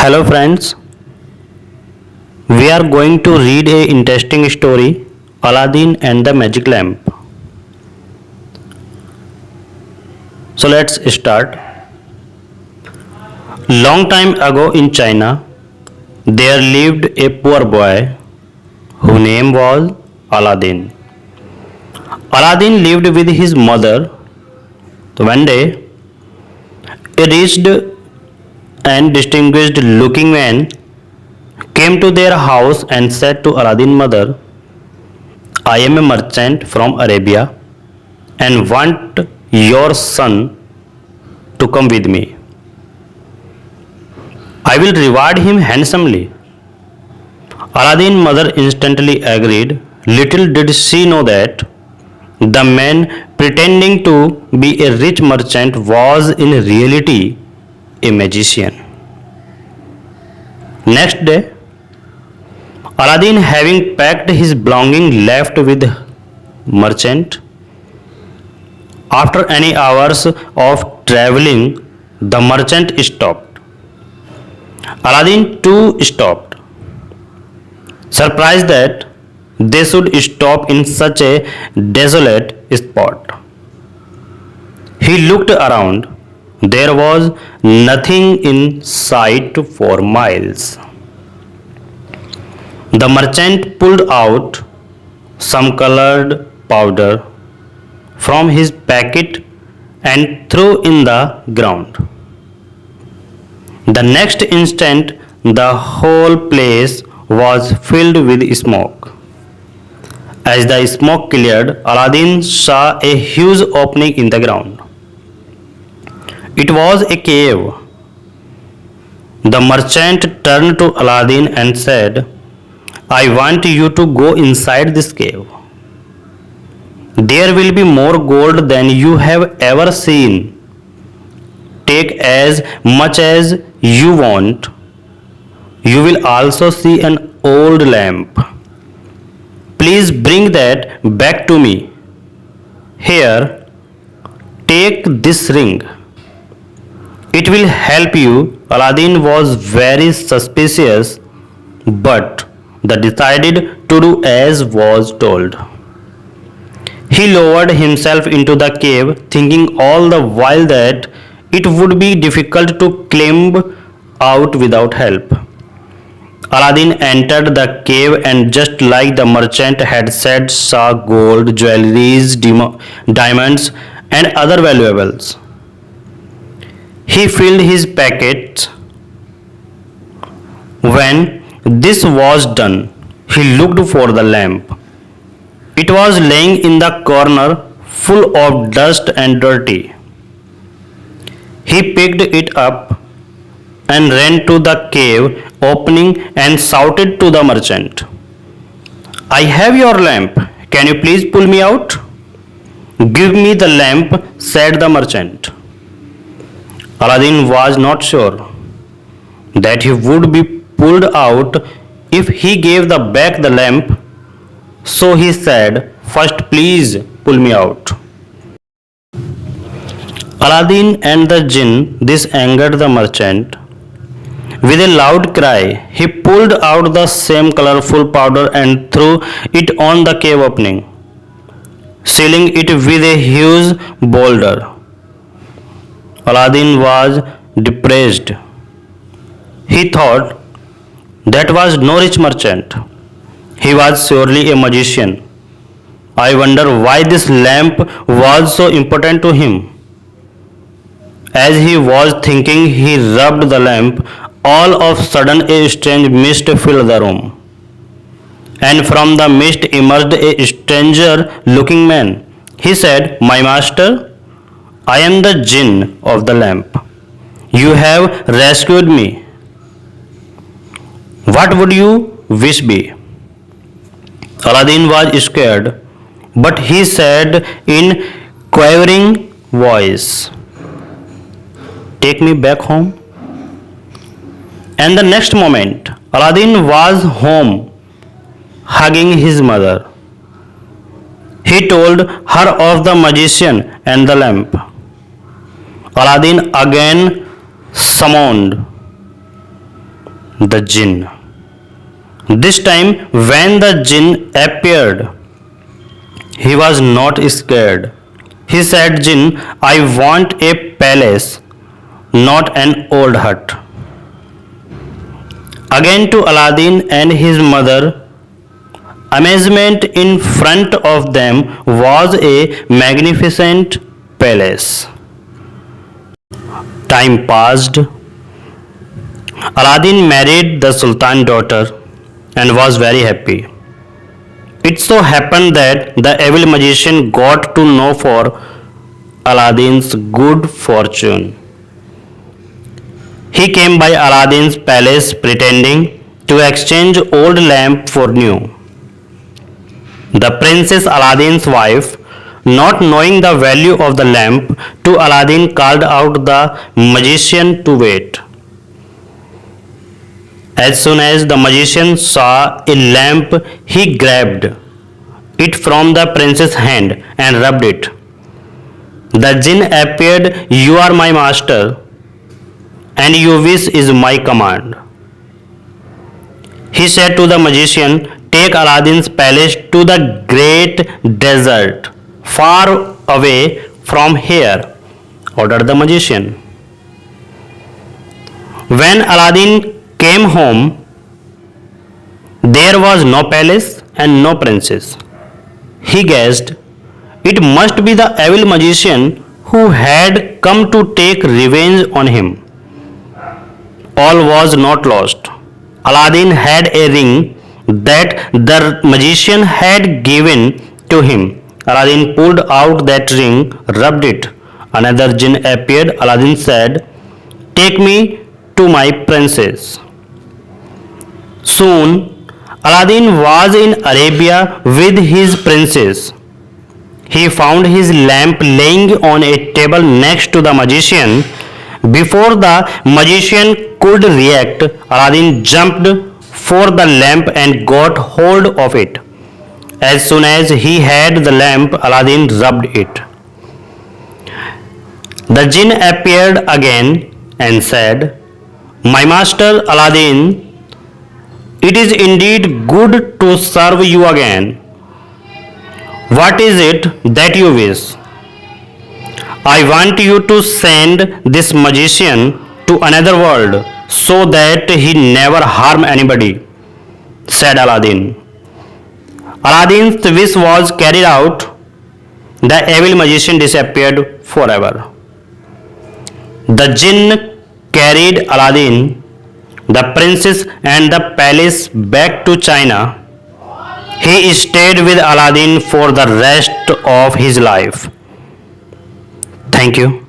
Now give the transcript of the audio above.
Hello friends, we are going to read a interesting story, Aladdin and the Magic Lamp. So let's start. Long time ago in China, there lived a poor boy whose name was Aladdin. Aladdin lived with his mother. So one day, a rich and distinguished looking man came to their house and said to Aladdin's mother, I am a merchant from Arabia and want your son to come with me. I will reward him handsomely. Aladdin's mother instantly agreed. Little did she know that the man pretending to be a rich merchant was in reality a magician. Next day, Aladdin, having packed his belongings, left with merchant. After any hours of traveling, the merchant stopped. Aladdin too stopped, surprised that they should stop in such a desolate spot. He looked around. There was nothing in sight for miles. The merchant pulled out some colored powder from his pocket and threw in the ground. The next instant, the whole place was filled with smoke. As the smoke cleared, Aladdin saw a huge opening in the ground. It was a cave. The merchant turned to Aladdin and said, I want you to go inside this cave. There will be more gold than you have ever seen. Take as much as you want. You will also see an old lamp. Please bring that back to me. Here, take this ring. It will help you. Aladdin was very suspicious, but decided to do as was told. He lowered himself into the cave, thinking all the while that it would be difficult to climb out without help. Aladdin entered the cave and, just like the merchant had said, saw gold, jewelries, diamonds, and other valuables. He filled his pockets. When this was done, he looked for the lamp. It was lying in the corner, full of dust and dirty. He picked it up and ran to the cave opening and shouted to the merchant, I have your lamp. Can you please pull me out? Give me the lamp, said the merchant. Aladdin was not sure that he would be pulled out if he gave back the lamp, so he said, First, please pull me out. Aladdin and the jinn, this angered the merchant. With a loud cry, he pulled out the same colorful powder and threw it on the cave opening, sealing it with a huge boulder. Aladdin was depressed. He thought, that was no rich merchant. He was surely a magician. I wonder why this lamp was so important to him. As he was thinking, he rubbed the lamp. All of a sudden, a strange mist filled the room. And from the mist emerged a stranger-looking man. He said, My master, I am the jinn of the lamp. You have rescued me. What would you wish be? Aladdin was scared, but he said in quavering voice, Take me back home. And the next moment, Aladdin was home, hugging his mother. He told her of the magician and the lamp. Aladdin again summoned the jinn. This time, when the jinn appeared, he was not scared. He said, Jinn, I want a palace, not an old hut. Again to Aladdin and his mother, amazement in front of them was a magnificent palace. Time passed. Aladdin married the Sultan's daughter and was very happy. It so happened that the evil magician got to know for Aladdin's good fortune. He came by Aladdin's palace pretending to exchange old lamp for new. The princess Aladdin's wife, not knowing the value of the lamp, to Aladdin called out the magician to wait. As soon as the magician saw a lamp, he grabbed it from the prince's hand and rubbed it. The jinn appeared, You are my master, and your wish is my command. He said to the magician, Take Aladdin's palace to the great desert, far away from here, ordered the magician. When Aladdin came home, there was no palace and no princess. He guessed it must be the evil magician who had come to take revenge on him. All was not lost. Aladdin had a ring that the magician had given to him. Aladdin pulled out that ring, rubbed it. Another jinn appeared. Aladdin said, Take me to my princess. Soon, Aladdin was in Arabia with his princess. He found his lamp laying on a table next to the magician. Before the magician could react, Aladdin jumped for the lamp and got hold of it. As soon as he had the lamp, Aladdin rubbed it. The jinn appeared again and said, My master Aladdin, it is indeed good to serve you again. What is it that you wish? I want you to send this magician to another world so that he never harm anybody, said Aladdin. Aladdin's wish was carried out. The evil magician disappeared forever. The jinn carried Aladdin, the princess and the palace back to China. He stayed with Aladdin for the rest of his life. Thank you.